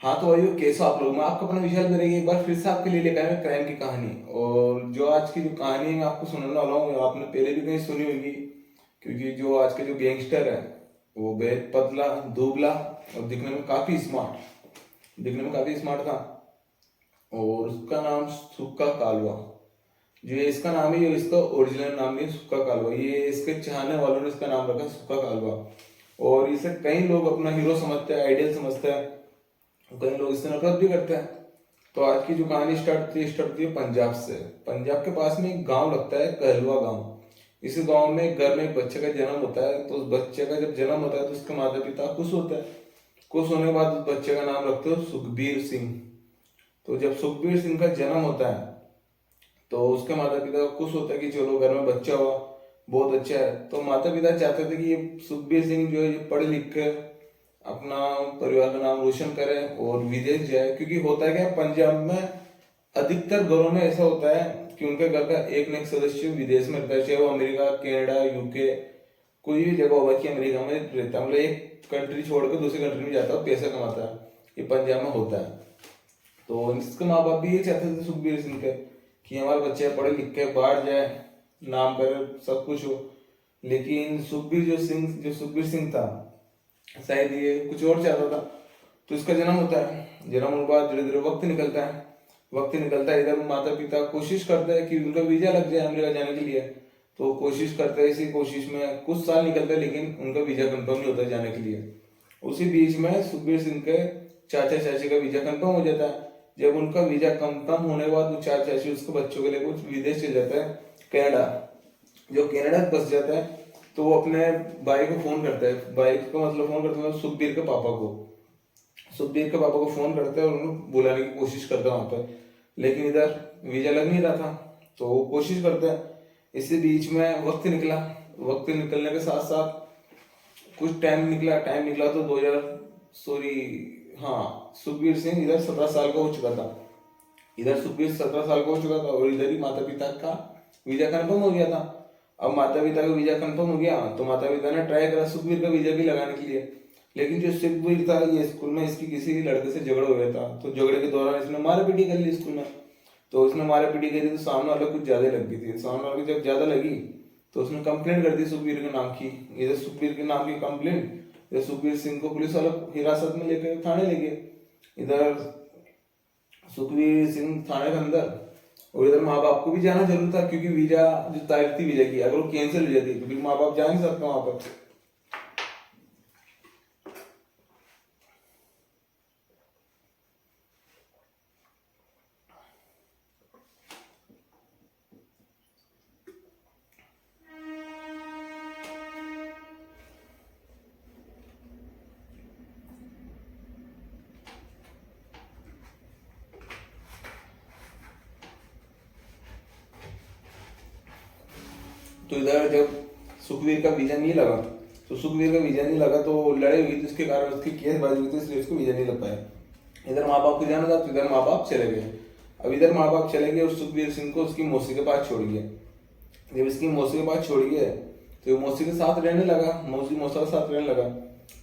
हाँ तो वही कैसे आप लोग, मैं आपका अपना विशाल करेंगे एक बार फिर से आपके लिए लेकर आया मैं क्राइम की कहानी। और जो आज की जो कहानी मैं आपको सुनाने वाला हूँ आपने पहले भी कहीं सुनी होगी, क्योंकि जो आज के जो गैंगस्टर है वो बेहद पतला दुबला और दिखने में काफी स्मार्ट था। और उसका नाम सुक्का कालवा। जो ये इसका नाम है, ये इसका ओरिजिनल नाम नहीं है सुक्का कालवा, ये इसके चाहने वालों ने इसका नाम रखा सुक्का कालवा। और इसे कई लोग अपना हीरो समझते हैं, आइडियल समझते हैं, कई लोग इससे नफरत भी करते हैं। तो आज की जो कहानी स्टार्ट होती है पंजाब से। पंजाब के पास में एक गांव लगता है कहलवा गांव। इस गांव में एक घर में एक बच्चे का जन्म होता है। तो उस बच्चे का जब जन्म होता है तो उसके माता पिता खुश होते हैं। खुश होने के बाद उस बच्चे का नाम रखते हो सुखबीर सिंह। तो जब सुखबीर सिंह का जन्म होता है तो उसके माता पिता खुश होता है कि चलो घर में बच्चा हुआ, बहुत अच्छा है। तो माता पिता चाहते थे कि ये सुखबीर सिंह जो है ये पढ़ लिख कर अपना परिवार का नाम रोशन करे और विदेश जाए। क्योंकि होता है क्या पंजाब में अधिकतर घरों में ऐसा होता है कि उनके घर का एक न एक सदस्य विदेश में रहता है, चाहे वो अमेरिका, कनाडा, यूके, कोई भी जगह होगा कि अमेरिका में रहता है, मतलब एक कंट्री छोड़कर दूसरी कंट्री में जाता है पैसा कमाता है। ये पंजाब में होता है। तो इसके माँ बाप भी ये चाहते थे सुखबीर सिंह के कि हमारा बच्चा पढ़े लिख के बाहर जाए, नाम करे, सब कुछ हो। लेकिन सुखबीर सिंह था, शायद ये कुछ और चाहता था। तो इसका जन्म होता है, जन्म होने के बाद धीरे धीरे वक्त निकलता है। इधर माता पिता कोशिश करते हैं कि उनका वीजा लग जाए अमेरिका जाने के लिए। तो कोशिश करते हैं, इसी कोशिश में कुछ साल निकलते हैं लेकिन उनका वीजा कंफर्म नहीं होता जाने के लिए। उसी बीच में सुखबीर सिंह के चाचा चाची का वीजा कंफर्म हो जाता है। जब उनका वीजा कंफर्म होने के बाद वो चाचा चाची उसके बच्चों के लिए कुछ विदेश चले जाता है, कनाडा। जो कनाडा बस जाता है तो वो अपने भाई को फोन करता है, भाई को मतलब फोन करता है सुखबीर के पापा को। सुखबीर के पापा को फोन करता है और उन्हें बुलाने की कोशिश करता है वहां पर। लेकिन इधर वीजा लग नहीं रहा था तो वो कोशिश करता है। इसी बीच में वक्त निकलने के साथ साथ कुछ टाइम निकला तो 2000 सॉरी हाँ, सुखबीर सिंह इधर 17 साल का हो चुका था। इधर सुखबीर 17 साल का हो चुका था और इधर ही माता पिता का वीजा कंफर्म हो गया था। अब माता पिता का वीजा कंफर्म हो गया तो माता पिता ने ट्राई करा सुखबीर का वीजा भी लगाने के लिए। लेकिन जो सुखबीर था ये स्कूल में इसकी किसी लड़के से झगड़ा हो गया था। तो झगड़े के दौरान इसने मारा पीटी कर ली स्कूल में। तो उसने मारा पीटी करी तो सामने वाले कुछ ज्यादा लग गई थी। सामने वाले को जब ज्यादा लगी तो उसने कंप्लेंट कर दी सुखबीर के नाम की। इधर सुखबीर के नाम की कंप्लेंट, इधर सुखबीर सिंह को पुलिस वाला हिरासत में लेकर थाने ले गए। इधर सुखबीर सिंह थाने के अंदर, और इधर माँ बाप को भी जाना जरूर था क्योंकि वीजा जो तारीख थी वीजा की अगर वो कैंसिल हो जाती तो फिर माँ बाप जा नहीं सकते वहां पर। तो इधर जब सुखबीर का वीजा नहीं लगा तो लड़ाई हुई तो इसके कारण उसकी केस बाजी हुई थी, इसलिए उसको वीजा नहीं लग पाया। इधर माँ बाप को जाना था तो इधर माँ बाप चले गए। अब इधर माँ बाप चले गए और सुखबीर सिंह को उसकी मौसी के पास छोड़ गया। जब इसकी मौसी के पास छोड़ गया तो वो मौसी के साथ रहने लगा, मौसा के साथ रहने लगा।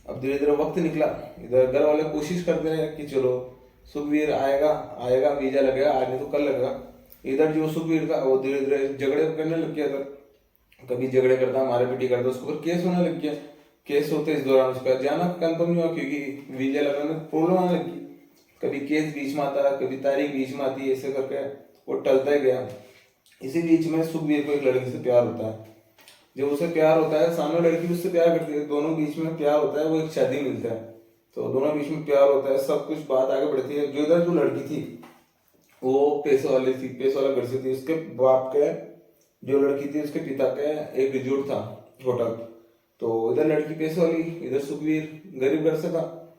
अब धीरे धीरे वक्त निकला। इधर घर वाले कोशिश करते रहे कि चलो सुखबीर आएगा वीजा लगेगा, आज नहीं तो कल लगेगा। इधर जो सुखबीर था वो धीरे धीरे झगड़े करने लग गया था। कभी झगड़े करता, मारा पीटी करता, उसके ऊपर केस होने लग गया। केस होते इस दौरान उसका जाना कंफर्म नहीं हुआ क्योंकि वीजा लगाने में प्रॉब्लम आने लगी। कभी केस बीच में आता, कभी तारीख बीच में आती, ऐसे करके वो टलता ही गया। इसी बीच में सुखबीर को एक लड़की से प्यार होता है। जब उसे प्यार होता है, सामने लड़की भी उससे प्यार करती है, दोनों बीच में प्यार होता है, वो एक शादी मिलता है। तो दोनों बीच में प्यार होता है, सब कुछ बात आगे बढ़ती है। जो इधर जो लड़की थी वो पैसे वाली थी, पैसे वाला घर से थी। उसके बाप के जो लड़की थी उसके पिता का एक रिजोर्ट था, होटल। तो इधर लड़की पैसे वाली, इधर सुखबीर गरीब घर से था।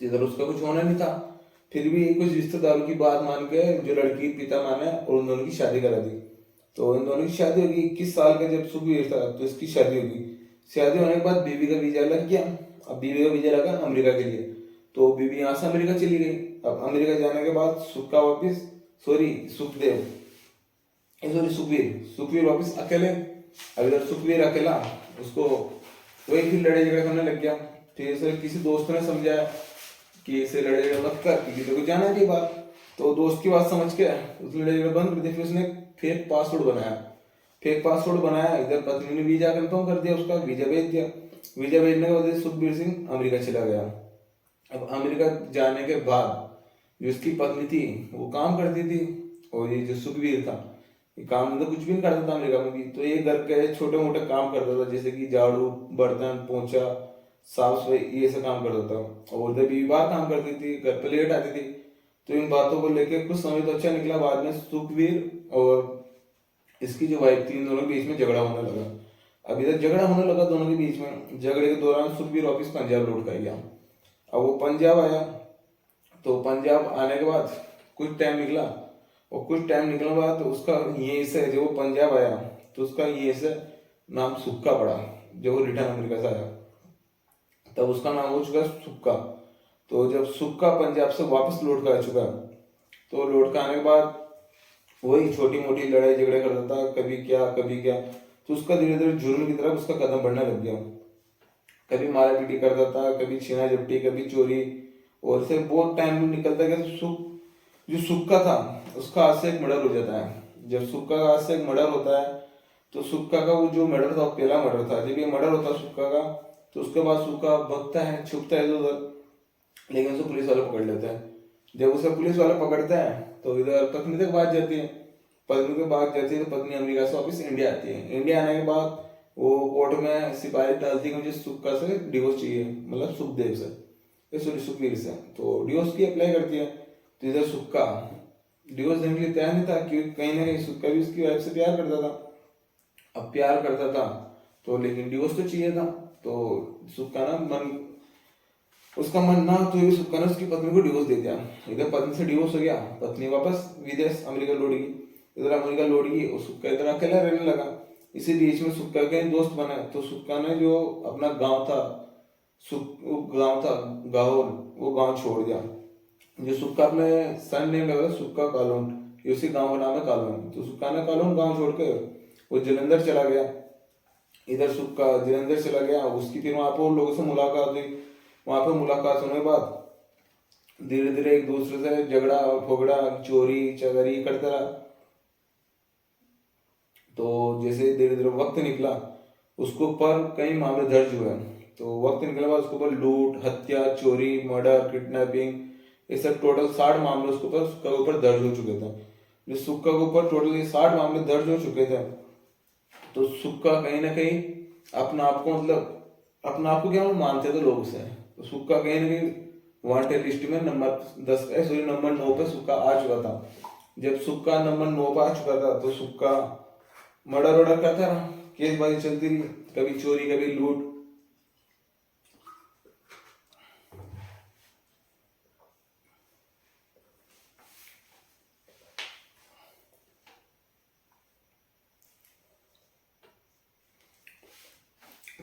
इधर उसका कुछ होना नहीं था, फिर भी कुछ रिश्तेदारों की बात मान के जो लड़की पिता माने और उन दोनों की शादी करा दी। तो इन दोनों की शादी होगी 21 साल का जब सुखबीर था तो इसकी शादी होगी। शादी होने के बाद बीवी का वीजा लग गया। अब बीवी का वीजा लगा अमेरिका के लिए, तो बीवी यहाँ से अमेरिका चली गई। अब अमेरिका जाने के बाद सुखबीर वापस अकेले। अब इधर सुखबीर अकेला, उसको वही फिर लड़ाई झगड़ा करने लग गया। फिर से किसी दोस्त ने समझाया कि इसे लड़ाई झगड़ा मत कर क्योंकि तेरे को जाना नहीं बात। तो दोस्त की बात समझ के उस लड़ाई झगड़ा बंद कर दिया। फिर उसने फेक पासवर्ड बनाया, इधर पत्नी ने वीजा कंफर्म कर दिया, उसका वीजा भेज दिया। वीजा भेजने के बाद सुखबीर सिंह अमेरिका चला गया। अब अमेरिका जाने के बाद जो उसकी पत्नी थी वो काम करती थी, और ये जो सुखबीर था ये काम तो कुछ भी नहीं करता था अमेरिका में भी। तो ये घर के छोटे मोटे काम करता था, जैसे कि झाड़ू, बर्तन, पोंछा, साफ सफाई, ये सब काम करता था। और उधर भी बाहर काम करती थी, घर पे लेट आती थी। तो इन बातों को लेके कुछ समय तो अच्छा निकला। बाद में सुखबीर और इसकी जो वाइफ थी, इन दोनों के बीच में झगड़ा होने लगा। अब इधर झगड़ा होने लगा दोनों के बीच में। झगड़े के दौरान सुखबीर वापिस पंजाब लौट कर गया। अब वो पंजाब आया, तो पंजाब आने के बाद कुछ टाइम निकला, और कुछ टाइम निकलने के बाद तो उसका ये से जब वो पंजाब आया तो उसका ये से नाम सुक्का पड़ा। जब वो रिटर्न अमेरिका से आया तब उसका नाम हो चुका सुक्का। तो जब सुक्का पंजाब से वापस लौट कर आ चुका, तो लौट कर आने के बाद वही छोटी मोटी लड़ाई झगड़े करता था, कभी क्या। तो उसका धीरे धीरे जुर्म की तरफ उसका कदम बढ़ने लग गया। कभी मारा पीटी करता था, कभी छीना झपटी, कभी चोरी। और से बहुत टाइम निकलता गया तो जो सुक्का था उसका आज से एक मर्डर हो जाता है। जब सुक्का का आज से एक मर्डर होता है तो सुक्का का वो जो मर्डर था वो पहला मर्डर था। जब ये मर्डर होता है सुक्का का, तो उसके बाद सुक्का भगता है, छुपता है इधर उधर, लेकिन उसे पुलिस वाले पकड़ लेते हैं। जब उसे पुलिस वाले पकड़ते हैं तो इधर पत्नी तक बात जाती है। तो पत्नी अमेरिका से वापस इंडिया आती है। इंडिया आने के बाद वो कोर्ट में सिफारिश डालती है कि मुझे सुक्का से डिवोर्स चाहिए, मतलब सुखदेव से, सॉरी सुखवीर से। तो डिवोर्स की अप्लाई करती है। तो इधर सुक्का डिवोर्स देने के लिए तैयार नहीं था, क्योंकि कहीं ना कहीं सुक्का भी उसकी वाइफ से प्यार करता था। अब प्यार करता था तो लेकिन डिवोर्स तो चाहिए था। तो सुक्का ना उसका मन ना तो ये सुक्का ने उसकी पत्नी को डिवोर्स दे दिया। इधर पत्नी से डिवोर्स हो गया, पत्नी वापस विदेश अमेरिका लौट गई। इधर अमेरिका लौट गई और सुक्का इधर अकेला रहने लगा। इसी बीच में सुक्का के दोस्त बने। तो सुक्का ने जो अपना गांव था, गाहौल, वो गांव छोड़ दिया। जो सुक्का अपने सन नेम लगा सुक्का कालोन, उसी गांव का नाम है कालोन। तो सुक्का ने कालोन गांव छोड़ के वो जलंधर चला गया। इधर सुक्का जलंधर चला गया, उसकी फिर वहां पर लोगों से मुलाकात हुई। वहां पर मुलाकात होने के बाद धीरे धीरे एक दूसरे से झगड़ा फोगड़ा, चोरी चकारी करता रहा। तो जैसे धीरे धीरे वक्त निकला, उसके ऊपर कई मामले दर्ज हुए। तो वक्त निकलने बाद उसके ऊपर लूट, हत्या, चोरी, मर्डर, किडनैपिंग, ये सब टोटल 60 मामले उसके ऊपर दर्ज हो चुके थे। जो सुक्का के ऊपर टोटल 60 मामले दर्ज हो चुके थे। तो सुक्का कहीं ना कहीं अपना आप को क्या मानते थे लोग से। तो सुक्का कहीं ना कहीं वांटेड लिस्ट में नंबर 9 पे सुक्का आ चुका था। जब सुक्का नंबर 9 पे आ चुका था तो सुक्का मर्डर वर्डर करता रहा, केसबाजी चलती रही, कभी चोरी कभी लूट।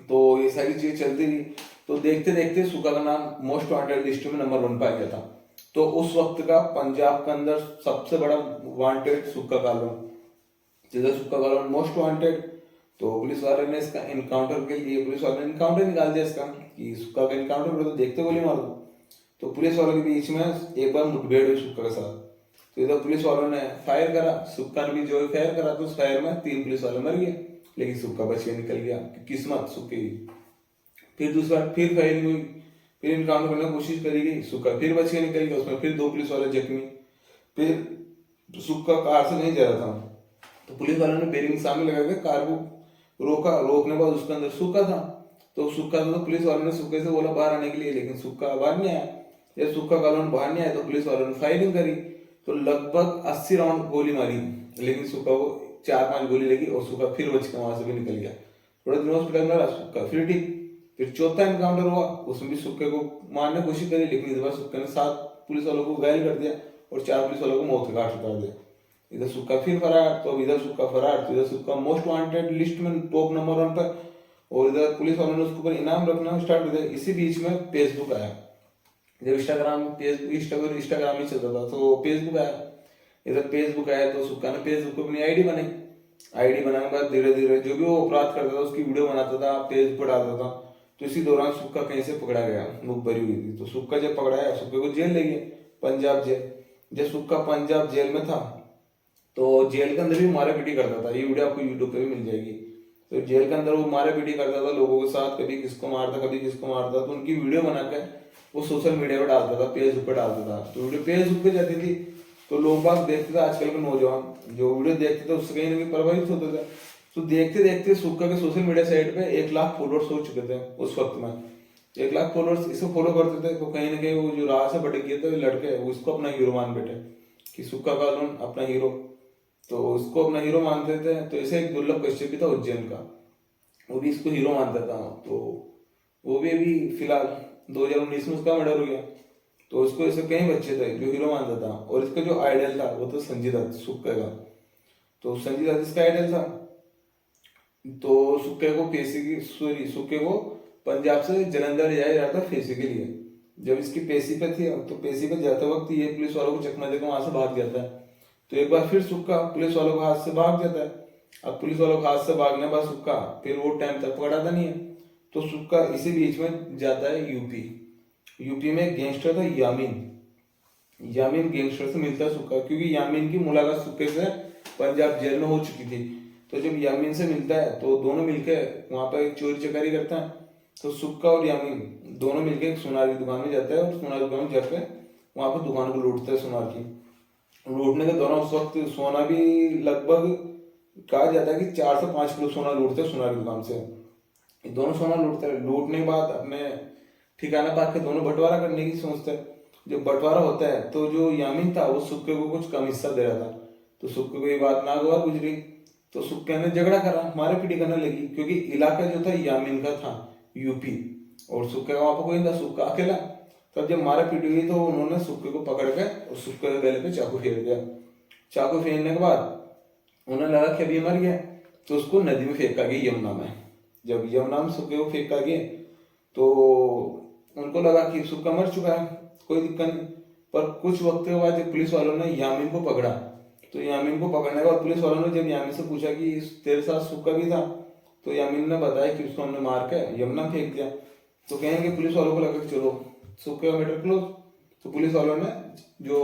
तो ये सारी चीजें चलती रही। तो देखते देखते सुक्का का नाम मोस्ट वांटेड लिस्ट में नंबर 1 पे आ गया था। तो उस वक्त का पंजाब के अंदर सबसे बड़ा वांटेड सुक्का कालोन, जिधर सुक्का कालोन मोस्ट वांटेड। तो पुलिस वाले ने इसका इनकाउंटर के लिए इनकाउंटर निकाल दिया इसका, कि सुक्का का इनकाउंटर करो तो देखते गोली मार दो। तो पुलिस वालों के बीच में एक बार मुठभेड़ हुई सुक्का के साथ। तो इधर पुलिस वालों ने फायर करा, सुक्का ने भी जो फायर करा, तो उस फायर में 3 पुलिस वाले मर गए, लेकिन सुक्का बच के निकल गया, किस्मत सुक्के की। फिर दूसरा फिर फायरिंग हुई, फिर इनकाउंटर करने की कोशिश करी गई, सुक्का फिर बच के निकल गया, उसमें फिर 2 पुलिस वाले जख्मी। फिर सुक्का कार से नहीं जा रहा था, तो पुलिस वालों ने बेरिंग सामने लगा के कार को रोका। रोकने के बाद उसके अंदर सुक्का था। तो पुलिस वालों ने सुक्के से बोला बाहर आने के लिए, लेकिन सुक्का बाहर नहीं आया। जब सुक्का कालोन बाहर नहीं आया तो पुलिस वालों ने फायरिंग करी। तो लगभग 80 राउंड गोली मारी, लेकिन सुक्का को 4-5 गोली लगी और सुक्का फिर बच के वहां से भी निकल गया। थोड़ा दिन हॉस्पिटल में रहा, सुक्का फिर ठीक। फिर चौथा एनकाउंटर हुआ, उसमें भी सुक्के को मारने की कोशिश करी, लेकिन इस बार सुक्के ने 7 पुलिस वालों को घायल कर दिया और 4 पुलिस वालों को मौत के घाट उतार दिया। इधर सुक्का फिर फरार, तो इधर सुक्का फरार, तो इधर सुक्का मोस्ट वांटेड लिस्ट में टॉप नंबर 1 पर। और इधर पुलिस वालों ने उसके ऊपर इनाम रखना स्टार्ट कर दिया। इसी बीच में फेसबुक आया। जब इंस्टाग्राम ही चलता था तो फेसबुक आया। इधर फेसबुक आया तो सुक्का ने फेसबुक पर अपनी आईडी बनाई। आईडी बनाने के बाद धीरे धीरे जो भी वो अपराध करता था उसकी वीडियो बनाता था, फेसबुक पर डालता था। तो इसी दौरान सुक्का कहीं से पकड़ा गया, मुखबरी हुई थी। तो सुक्का जब पकड़ाया, सुक्के को जेल ले गए, पंजाब जेल। जब सुक्का पंजाब जेल में था तो जेल के अंदर भी मारा पीटी करता था, ये वीडियो आपको यूट्यूब पे भी मिल जाएगी। तो जेल के अंदर वो मारा पीटी करता था लोगों के साथ, कभी किसको मारता कभी किसको मारता। तो उनकी वीडियो बनाकर वो सोशल मीडिया पर डालता था, फेसबुक पर डालता था। तो वीडियो फेसबुक पे जाती थी तो लोग बाग देखते थे, आजकल के नौजवान जो वीडियो देखते थे उससे कहीं ना कहीं प्रभावित होते थे। तो देखते देखते सुक्का के सोशल मीडिया साइट पे 1 लाख फॉलोअर्स हो चुके थे उस वक्त में। 1 लाख फॉलोअर्स इसको फॉलो करते थे। तो कहीं ना कहीं वो जो राह से भटक गए थे लड़के, वो इसको अपना हीरो मान बैठे कि सुक्का कालून अपना हीरो, तो उसको अपना हीरो मानते थे। तो ऐसे एक दुर्लभ कश्यप भी था उज्जैन का, वो भी इसको हीरो मानता था। तो वो भी अभी फिलहाल 2019 में उसका मर्डर हो गया। तो उसको ऐसे कई बच्चे थे जो हीरो मानता था। और इसका जो आइडल था वो तो संजय दत्त, सुक्का का। तो संजय दत्त इसका आइडल था। तो सुक्के को पंजाब से जलंधर ले जाया जाता पेशी के लिए। जब इसकी पेशी पे थी तो पेशी पे जाते वक्त ये पुलिस वालों को चकमा देकर वहां से भाग जाता है। तो एक बार फिर सुक्का पुलिस वालों के हाथ से भाग जाता है। अब पुलिस वालों के हाथ से भागने बाद सुक्का फिर वो टाइम तक पकड़ाता नहीं है। तो सुक्का इसी बीच में जाता है यूपी। यूपी में एक गैंगस्टर था यामीन। यामीन गैंगस्टर से मिलता है सुक्का, क्योंकि यामीन की मुलाकात सुक्के से पंजाब जेल में हो चुकी थी। तो जब यामीन से मिलता है तो दोनों मिलकर वहां पर एक चोरी चकारी करता है। तो सुक्का और यामीन दोनों मिलकर एक सुनार की दुकान में जाता है और सुनार की दुकान में जाकर वहां पर दुकान को लूटता है सुनार की। लूटने के दौरान उस वक्त सोना भी लगभग कहा जाता है कि 4 से 5 किलो सोना लूटते हैं सुनार की दुकान से। दोनों सोना लूटते हैं। लूटने के बाद अपने ठिकाना पा के दोनों बंटवारा करने की सोचते हैं। जब बंटवारा होता है तो जो यामीन था वो सुक्के को कुछ कम हिस्सा दे रहा था। तो सुक्के को ये बात नागवार गुजरी। तो सुक्के ने झगड़ा करा, मारे पीटी करने लगी, क्योंकि इलाका जो था यामीन का था, यूपी, और सुक्के का वहां पर कोई नहीं था, सुक्का अकेला। तब जब मारा पीटी हुई तो उन्होंने सुक्के को पकड़ के और सुक्के के गले पे चाकू फेर दिया। चाकू फेरने के बाद उन्हें लगा कि अभी मर गया। तो उसको नदी में फेंका गया, यमुना में। जब यमुना में सुक्के को फेंका गया तो उनको लगा कि सुक्का मर चुका है, कोई दिक्कत नहीं। पर कुछ वक्त के बाद जब पुलिस वालों ने यामीन को पकड़ा, तो यामीन को पकड़ने के बाद पुलिस वालों ने जब यामीन से पूछा कि तेरे साथ सुक्का भी था, तो यामीन ने बताया कि उसको हमने मार के यमुना फेंक दिया। तो कहेंगे पुलिस वालों को लगा कि चलो सुक्के का मैटर क्लोज। तो पुलिस वालों ने जो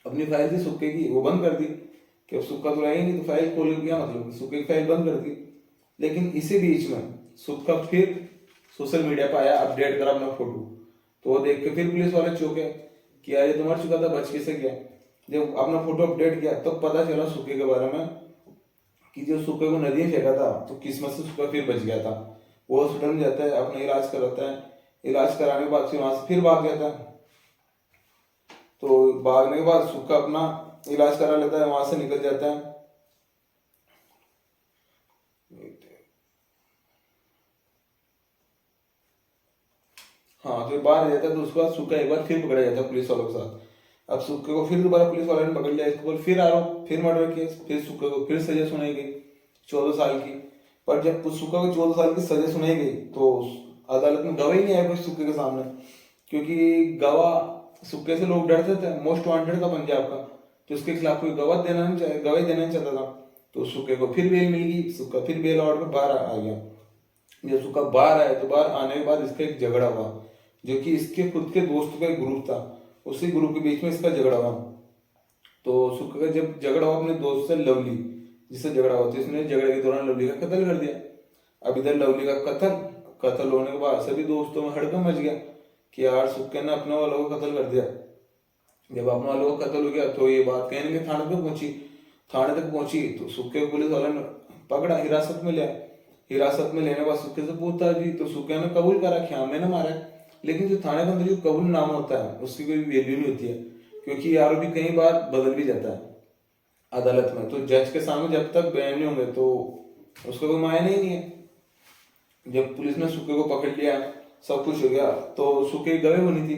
अपनी फाइल थी सुक्के की वो बंद कर दी कि अब सुक्का तो रहा ही नहीं, तो फाइल खोल के क्या मतलब, सुक्के की फाइल बंद कर दी। लेकिन इसी बीच में सुक्का फिर सोशल मीडिया पर आया, अपडेट करा अपना फोटो। तो वो देख के फिर पुलिस वाले चौंके कि यार ये तो मर चुका था, बच कैसे गया। जब अपना फोटो अपडेट किया तब तो पता चला सुक्के के बारे में कि जो सुक्के को नदी में फेंका था तो किस्मत से सुक्का फिर बच गया था। वो हॉस्पिटल में जाता है, अपना इलाज कराता है। इलाज कराने के बाद फिर वहां से फिर भाग जाता है। तो भागने के बाद सुक्का अपना इलाज करा लेता है, वहां से निकल जाता है। हाँ, तो बाहर जाता है। तो उसके बाद सुक्का एक बार फिर पकड़ा जाता है पुलिस वालों के साथ। अब सुक्के को फिर दोबारा पुलिस वालों ने पकड़ लिया, इसको फिर आरोप, फिर मर्डर केस, फिर सुक्के को फिर सजा सुनाई गई 14 साल की। पर जब सुक्का को 14 साल की सजा सुनाई गई तो अदालत में गवाही नहीं आया कुछ सुक्के के सामने, क्योंकि गवाह सुक्के से लोग डरते थे। मोस्ट वांटेड था पंजाब का, तो उसके खिलाफ कोई गवाही देना नहीं चाहता था। तो सुक्के को फिर बेल मिल गई, सुक्का फिर बेल आउट में बाहर आ गया। जब सुक्का बाहर आया तो बाहर आने के बाद इसका एक झगड़ा हुआ, जो कि इसके खुद के दोस्तों का एक ग्रुप था, उसी ग्रुप के बीच में इसका झगड़ा हुआ। तो सुक्का का जब झगड़ा हुआ अपने दोस्त से लवली, जिससे झगड़ा हुआ, तो इसने झगड़े के दौरान लवली का कत्ल कर दिया। अब इधर लवली का कत्ल होने के बाद सभी दोस्तों में हड़कंप मच गया कि यार सुक्के ने अपने वालों को कत्ल कर दिया। जब अपने वालों का कत्ल हो गया तो ये बात कहने के थाने तक पहुंची। थाने तक पहुंची तो सुक्के को पुलिस वालों ने पकड़ा, हिरासत में लिया। हिरासत में लेने के बाद सुक्के से पूछताछ की तो सुक्के ने कबूल करा कि हाँ मैंने मारा है। लेकिन जो थाने के अंदर जो कबूल नामा होता है उसकी कोई वैल्यू नहीं होती है, क्योंकि आरोपी कई बार बदल भी जाता है अदालत में। तो जज के सामने जब तक बयान नहीं होंगे तो उसका कोई मायने ही नहीं है। जब पुलिस ने सुक्के को पकड़ लिया, सब कुछ हो गया, तो सुक्के की गवाही होनी थी।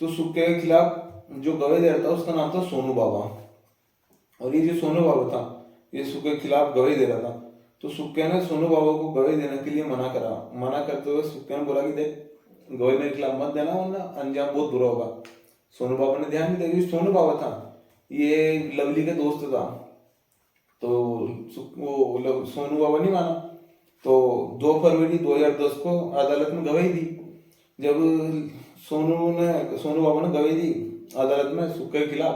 तो सुक्के के खिलाफ जो गवाही दे रहा था उसका नाम था सोनू बाबा। और ये जो सोनू बाबा था ये सुक्के के खिलाफ गवाही दे रहा था। तो सुक्के ने सोनू बाबा को गवाही देने के लिए मना करा। मना करते हुए सुक्के ने बोला कि देख गवाही मेरे खिलाफ मत देना वरना अंजाम बहुत बुरा होगा। सोनू बाबा ने ध्यान नहीं दिया। सोनू बाबा था ये लवली के दोस्त था, तो वो सोनू बाबा नहीं माना। तो 2 फरवरी 2010 को अदालत में गवाही दी। जब सोनू बाबा ने गवाही दी अदालत में सुक्के के खिलाफ,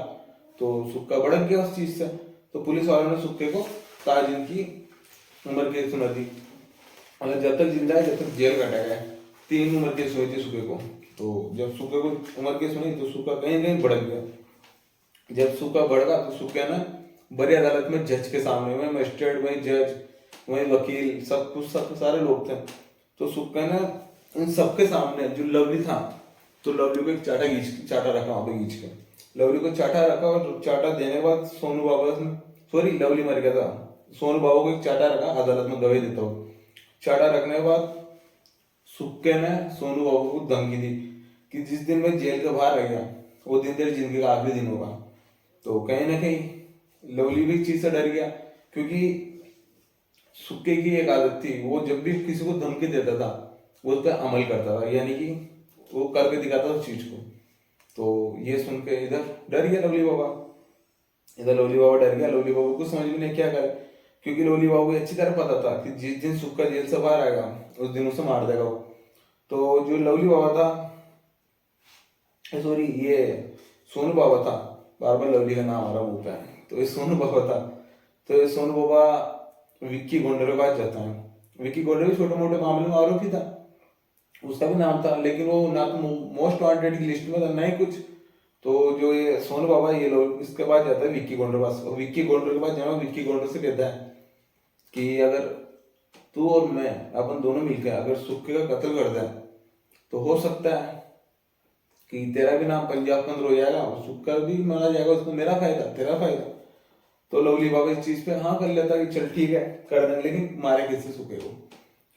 तो सुक्का भड़क गया उस चीज से। तो पुलिस वालों ने सुक्के को ताजिन की उम्र कैद सुना दी, मतलब जब तक जिंदा है जब तक जेल काटेगा। 3 उम्र कैद सुनी थी सुक्के को। तो जब सुक्के को उम्र कैद सुनी तो सुक्का कहीं कहीं भड़क गया। जब सुक्का भड़का तो सुक्का ने बड़ी अदालत में जज के सामने, वही मजिस्ट्रेट, वही जज, वही वकील, सब कुछ सब सारे लोग थे। तो सुक्का ने इन सबके सामने जो लवली था, तो लवली को एक चाटा रखा वहां पे खींच के, लवली को चाटा रखा। और चाटा देने के बाद सोनू बाबा, सॉरी लवली मर गया था, सोनू बाबा को एक चाटा रखा अदालत में गवाही देता हूँ। चाटा रखने के बाद सुक्के ने सोनू बाबू को धमकी दी कि जिस दिन मैं जेल के बाहर रह गया वो दिन तेरी जिंदगी का आखिरी दिन होगा। तो कहीं ना कहीं लवली भी इस चीज से डर गया, क्योंकि सुक्के की एक आदत थी, वो जब भी किसी को धमकी देता था वो उस पर अमल करता था, यानी कि वो करके दिखाता था उस चीज को। तो ये सुन के इधर डर गया लवली बाबा, इधर लवली बाबा डर गया। लवली बाबू को समझ में नहीं क्या करे, क्योंकि लवली बाबू को अच्छी तरह पता था कि जिस दिन सुक्का जेल से बाहर आएगा उस दिन उसे मार देगा वो। तो जो लवली बाबा था, सॉरी ये सोनू बाबा था, बार बार लवली का नाम आ रहा मुंह पे, तो ये सोनू बाबा था। तो ये सोनू बाबा विक्की गोंडर के पास जाता है। विक्की गोंडर भी छोटे मोटे मामले में आरोपी था, उसका भी नाम था, लेकिन वो ना तो मोस्ट वांटेड की लिस्ट में था ना ही कुछ। तो जो ये सोनू बाबा ये लोग इसके पास जाता है विक्की गोंडर पास, और विक्की गोंडर के पास जाना, विक्की गोंडर से कहता है कि अगर तू और मैं अपन दोनों मिलकर अगर सुक्के का कत्ल कर दें तो हो सकता है कि तेरा भी नाम पंजाब के अंदर हो जाएगा और सुक्का भी मारा जाएगा, उसको मेरा फायदा तेरा फायदा। तो लवली बाबा इस चीज पे हाँ कर लेता कि चल ठीक है कर देंगे, लेकिन मारे किससे सुक्के को,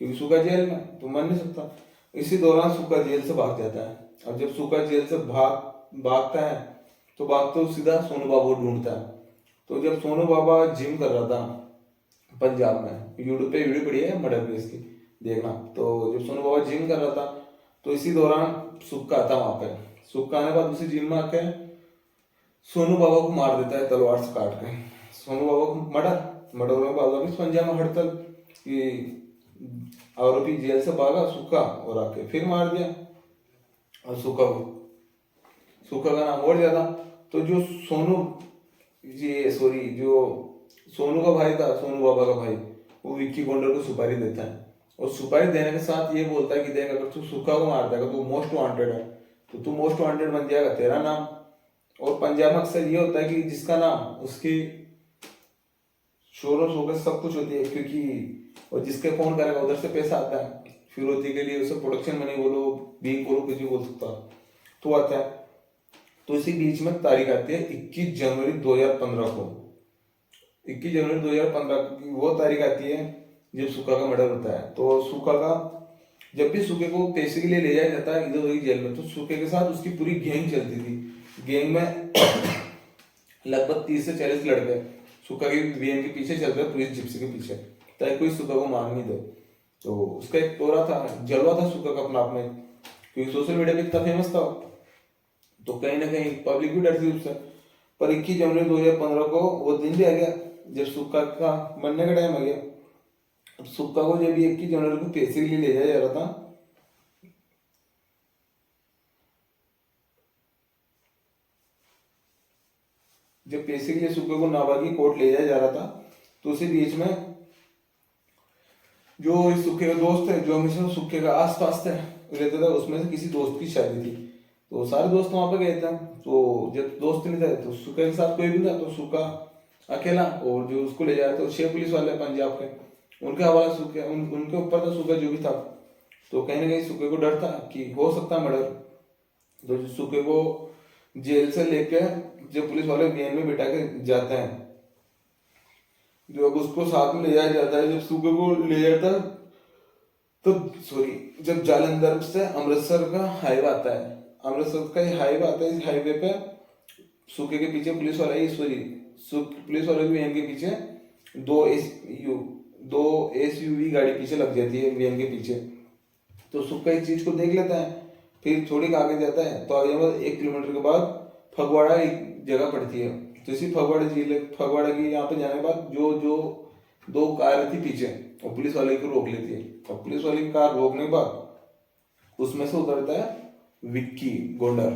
क्योंकि सुक्का जेल में तो मर नहीं सकता। इसी दौरान सुक्का जेल से भाग जाता है। अब जब सुक्का जेल से भागता है तो भागते तो सीधा सोनू बाबू को ढूंढता है। तो जब सोनू बाबा जिम कर रहा था पंजाब में, यूट्यूब पे वीडियो पड़ी है मर्डर केस की, देखना। तो जब सोनू बाबा जिम कर रहा था तो इसी दौरान सुक्का आता वहां पे। सुक्का आने के बाद उसी जिम में आके सोनू बाबा को मार देता है तलवार से काट के। सोनू बाबा को मर्डर होने के बाद वापिस पंजाब में हड़ताल कि आरोपी जेल से भागा सुक्का और आके फिर मार दिया और सुक्का का नाम और ज्यादा। तो जो सोनू का भाई था, सोनू बाबा का भाई, वो विक्की गोंडर को सुपारी देता है, और सुपारी देने के साथ ये बोलता है कि देख अगर तू सुक्का को मार देगा तो मोस्ट वांटेड है, तो तू मोस्ट वांटेड बन जाएगा, तेरा नाम। और पंजाब में अक्सर ये होता है कि जिसका नाम उसकी शोरों शोकर सब कुछ होती है, क्योंकि और जिसके फोन करेगा उधर से पैसा आता है, फिर होती के लिए उसे प्रोडक्शन मनी बोलो, बींग बोलो, कुछ भी बोल सकता तो आता है। तो इसी बीच में तारीख आती है 21 जनवरी 2015 को। 21 जनवरी 2015 की वो तारीख आती है जब सुक्का का मर्डर होता है। तो सुक्का का जब भी सुक्के को पैसे के लिए ले जाया जाता है इधर उधर जेल में, तो सुक्के के साथ उसकी पूरी गैंग चलती थी। गैंग में लगभग 30 से 40 लड़के सुक्का की गैंग के पीछे चलते हैं, पुलिस जिप्सी के पीछे, ताकि कोई सुक्का को मार नहीं दे। तो उसका एक तोरा था, जलवा था सुक्का का अपना अपने, क्योंकि सोशल मीडिया पे इतना फेमस था, तो कहीं ना कहीं पब्लिक भी डरती उससे। पर 21 जनवरी 2015 को वो दिन भी आ गया जब सुक्का का मरने का टाइम आ गया। अब सुक्का को जब 21 जनवरी को पैसे के लिए ले जाया जा रहा था, जब पैसे के लिए सुक्के को नाबागी कोर्ट ले जाया जा रहा था, तो उसी बीच में जो इस सुक्के का दोस्त है, जो हमेशा सुक्के का आस पास रहता था, उसमें से किसी दोस्त की शादी थी, तो सारे दोस्त वहां पे गए थे। तो जब दोस्त नहीं थे तो सुक्का के साथ कोई भी था, तो सुक्का अकेला, और जो उसको ले जा रहे थे 6 पुलिस वाले पंजाब के, उनके हवाले सुक्के उनके ऊपर था सुक्का जो भी था। तो कहीं ना कहीं सुक्के को डर था कि हो सकता है मर्डर। तो सुक्के को जेल से लेके जब पुलिस वाले वैन में बिठा के जाते हैं, जब उसको साथ में ले जाया जाता है, जब सुक्के को ले जाता है जब जालंधर से अमृतसर का हाईवे आता है, अमृतसर का हाईवे आता है, इस हाईवे पे सुक्के के पीछे पुलिस वाला पुलिस वाले की वैन के पीछे दो एसयूवी गाड़ी पीछे लग जाती है वैन के पीछे। तो सुक्का इस चीज को देख लेता है, फिर थोड़ी आगे जाता है, तो आगे 1 किलोमीटर के बाद फगवाड़ा एक जगह पड़ती है। तो इसी फगवाड़ा की यहाँ पे जाने के बाद जो 2 कार थी पीछे, और पुलिस वाले को रोक लेती है। और पुलिस वाले की कार रोकने के बाद उसमें से उतरता है विक्की गोंडर।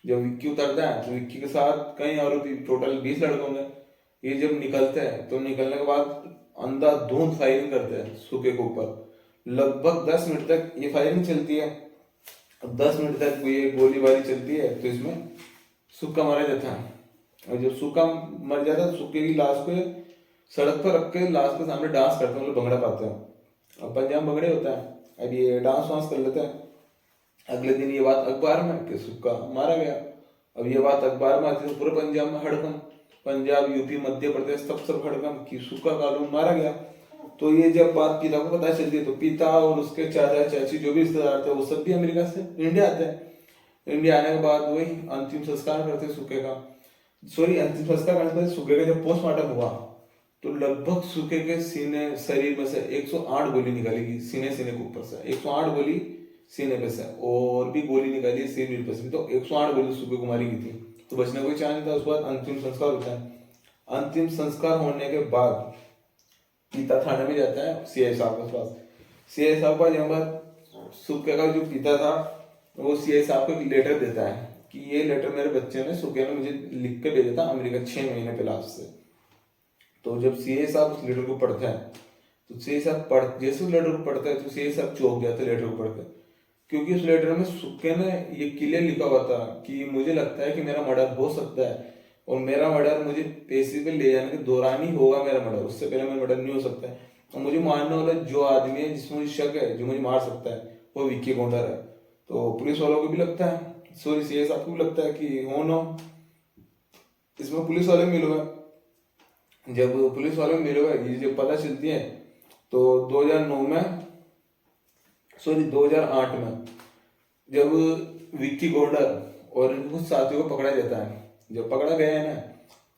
जब विक्की उतरता है तो विक्की के साथ कई आरोपी, टोटल 20 लड़के होंगे। ये जब निकलते हैं तो निकलने के बाद अंधाधुंध फायरिंग करते हैं सुके के ऊपर। लगभग 10 मिनट तक ये फायरिंग चलती है। 10 मिनट तक ये गोलीबारी चलती है तो इसमें सुक्का मारा जाता है। और जब सुक्का मर जाता है तो सुक्के की लाश को सड़क पर रख के लाश के सामने डांस करते हैं, मतलब भंगड़ा पाते हैं। अब पंजाब भंगड़े होता है, अब ये डांस वांस कर लेते हैं। अगले दिन ये बात अखबार में कि सुक्का मारा गया। अब ये बात अखबार में आती है तो पूरे पंजाब में हड़कंप, पंजाब, यूपी, मध्य प्रदेश सब हड़कंप कि सुक्का कालू मारा गया। तो ये जब बात पिता को पता चलती है तो पिता और उसके चाचा चाची जो भी रिश्तेदार थे वो सब भी अमेरिका से इंडिया आते हैं। इंडिया आने के बाद वही अंतिम संस्कार करते सुक्के का। अंतिम संस्कार करने के बाद सुक्के का जब पोस्टमार्टम हुआ तो लगभग सुक्के के सीने, शरीर में से 108 गोली निकाली गई। सीने के ऊपर से 108 गोली सीने पे से, और भी गोली निकाली सिर पे से, तो 108 गोली सुक्के को मारी गई थी। तो बचने कोई चांस नहीं था। उसके बाद अंतिम संस्कार होता है। अंतिम संस्कार होने के बाद पिता थाने में जाता है सीआई साहब के पास। सीआई साहब का जब सुक्के का जो पिता था वो सीआई साहब को एक लेटर देता है कि ये लेटर मेरे बच्चे ने, सुक्के ने मुझे लिख के भेजा था अमेरिका 6 महीने पहले आपसे। तो जब सीआई साहब उस लेटर को पढ़ते हैं तो सीआई साहब जैसे उस लेटर को पढ़ता है तो सीआई साहब चौंक गया था लेटर को पढ़कर, क्योंकि उस लेटर में सुक्के ने ये क्लियर लिखा हुआ था कि मुझे लगता है कि मेरा मर्डर हो सकता है, और मेरा मर्डर मुझे पेशी पे ले जाने के दौरान ही होगा मेरा मर्डर, उससे पहले मेरा मर्डर नहीं हो सकता है। और मुझे मारने वाला जो आदमी है जिसमें मुझे शक है, जो मुझे मार सकता है, वो विक्की गोंडर है। तो पुलिस वालों को भी लगता है, सॉरी सीआई साहब को भी लगता है कि हो ना, इसमें पुलिस वाले मिले हुए। जब पुलिस वालों मिले हुए ये जब पता चलती है तो 2008 में जब विक्की गोंडर और इनके कुछ साथियों को पकड़ा जाता है। जब पकड़ा गया है ना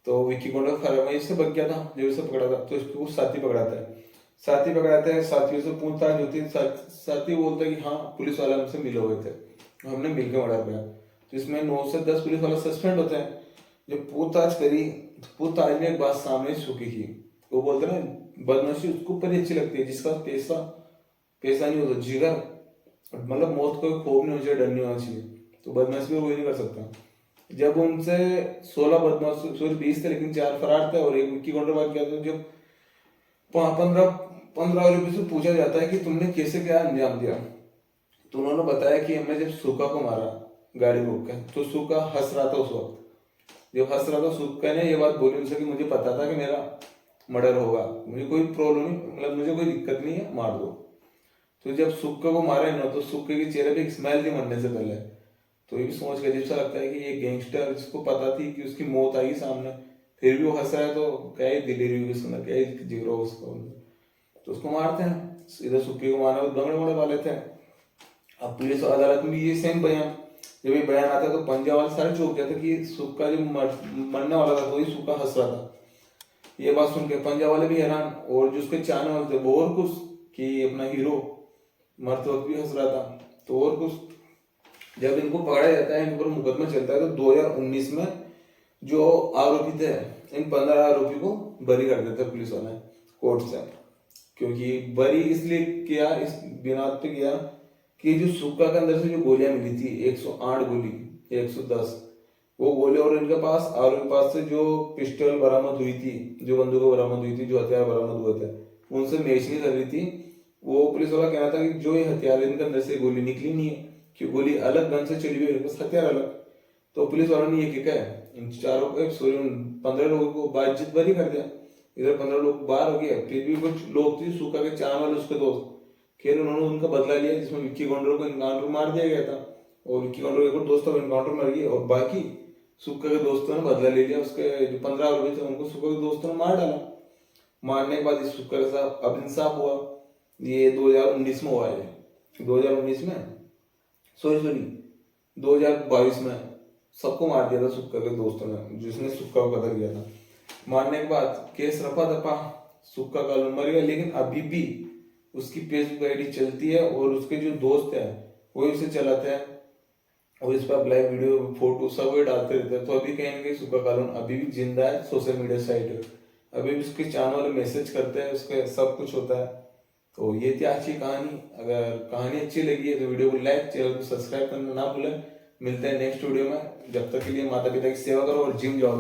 तो विक्की गोंडर फरवरी से बच गया था। जब इसे पकड़ा था तो इसको कुछ साथी पकड़ाता है। साथियों से पूछताछ होती है। साथी बोलता है कि हाँ पुलिस वाले हमसे मिले हुए थे, हमने मिलकर मर्डर किया। तो इसमें 9 से 10 पुलिस वाले सस्पेंड होते हैं। जब पूछताछ करी तो पूछताछ में एक बात सामने चुकी थी। वो बोलते ना बदमाशी उसको ऊपर ही अच्छी लगती है जिसका पैसा नहीं होता, जिगर, मतलब मौत को खौफ नहीं होना चाहिए, डर नहीं होना चाहिए। तो बदमाशी भी कोई नहीं कर सकता। जब उनसे 16 बदमाश, सॉरी 20 थे लेकिन 4 फरार थे और एक विक्की गोंडर भाग गया। तो जब 15 रुपये से पूछा जाता है कि तुमने कैसे क्या अंजाम दिया, तो उन्होंने बताया कि हमने जब सुक्का को मारा गाड़ी रोक के, तो सुक्का हंस रहा था उस वक्त। जब हंस रहा था सुक्का ने ये बात बोली उनसे कि मुझे पता था कि मेरा मर्डर होगा, मुझे कोई प्रॉब्लम नहीं, मतलब मुझे कोई दिक्कत नहीं है, मार दो। तो जब सुक्का को मारा ना तो सुक्के के चेहरे पे एक स्माइल थी मरने से पहले। तो ये भी सोच के अजीब सा लगता है कि ये गैंगस्टर जिसको पता थी कि उसकी मौत आई सामने, फिर भी वो हंस रहा है, तो क्या ही दिलेरी हुई उसके अंदर, क्या ही जिगरो उसको। तो उसको मारते हैं। इधर सुक्के को मारने दंगड़े वाले थे। अब पुलिस अदालत में ये सेम बयान, जब ये बयान आता है तो पंजाब वाले सारे चौंक जाते कि सुक्का जो मरने वाला था वही सुक्का हंस रहा था। ये बात सुन के पंजाब वाले भी हैरान, और जो उसके चाहने वाले थे वो और कुछ कि अपना हीरो मरते वक्त भी हंस रहा था, तो और कुछ। जब इनको पकड़ा जाता है, इनके ऊपर मुकदमा चलता है, तो 2019 में जो आरोपी थे इन 15 आरोपी को बरी कर देते पुलिस वाले कोर्ट से। क्योंकि बरी इसलिए किया, इस बिना पे किया कि जो सुक्का के अंदर से जो गोलियां मिली थी 108 गोली, 110 वो गोली, और इनके पास आरोपी पास से जो पिस्टल बरामद हुई थी, जो बंदूकें बरामद हुई थी, जो हथियार बरामद हुए थे, उनसे मैच नहीं कर रही थी। वो पुलिस वाला कहना था कि जो ये हथियार इनके अंदर से गोली निकली नहीं है, कि गोली अलग गन से चली हुई है, बस हथियार अलग। तो पुलिस वालों ने ये क्या है, इन चारों को, सॉरी 15 लोगों को बातचीत बरी कर दिया। इधर 15 लोग बाहर हो गए। फिर भी कुछ लोग थे सुक्का के चाहने वाले, उसके दोस्त, खैर उन्होंने उनका बदला लिया, जिसमें विक्की गोंडर को इनकाउंटर मार दिया गया था, और विक्की गोंडर एक और दोस्त था इनकाउंटर मर गया, और बाकी सुक्का के दोस्तों ने बदला ले लिया। उसके जो 15 आरोपी थे उनको सुक्का के दोस्तों ने मार डाला। मारने के बाद इस सुक्का के साथ अब इंसाफ हुआ। ये 2019 में हुआ है, 2019 में, सॉरी 2022 में सबको मार दिया था सुक्का के दोस्तों ने, जिसने सुक्का को कतल किया था। मारने के बाद केस रफा दफा, सुक्का का मर गया, लेकिन अभी भी उसकी फेसबुक आईडी चलती है, और उसके जो दोस्त हैं वो उसे चलाते हैं, और इस पर लाइव वीडियो फोटो सब वे डालते रहते हैं। तो अभी कहीं ना कहीं सुक्का कानून अभी भी जिंदा है सोशल मीडिया साइट। अभी भी उसके चाहने वाले मैसेज करते हैं, उसके सब कुछ होता है। तो ये थी आज की कहानी। अगर कहानी अच्छी लगी है तो वीडियो को लाइक, चैनल को सब्सक्राइब करना ना भूलें। मिलते हैं नेक्स्ट वीडियो में। जब तक के लिए माता पिता की सेवा करो और जिम जाओ।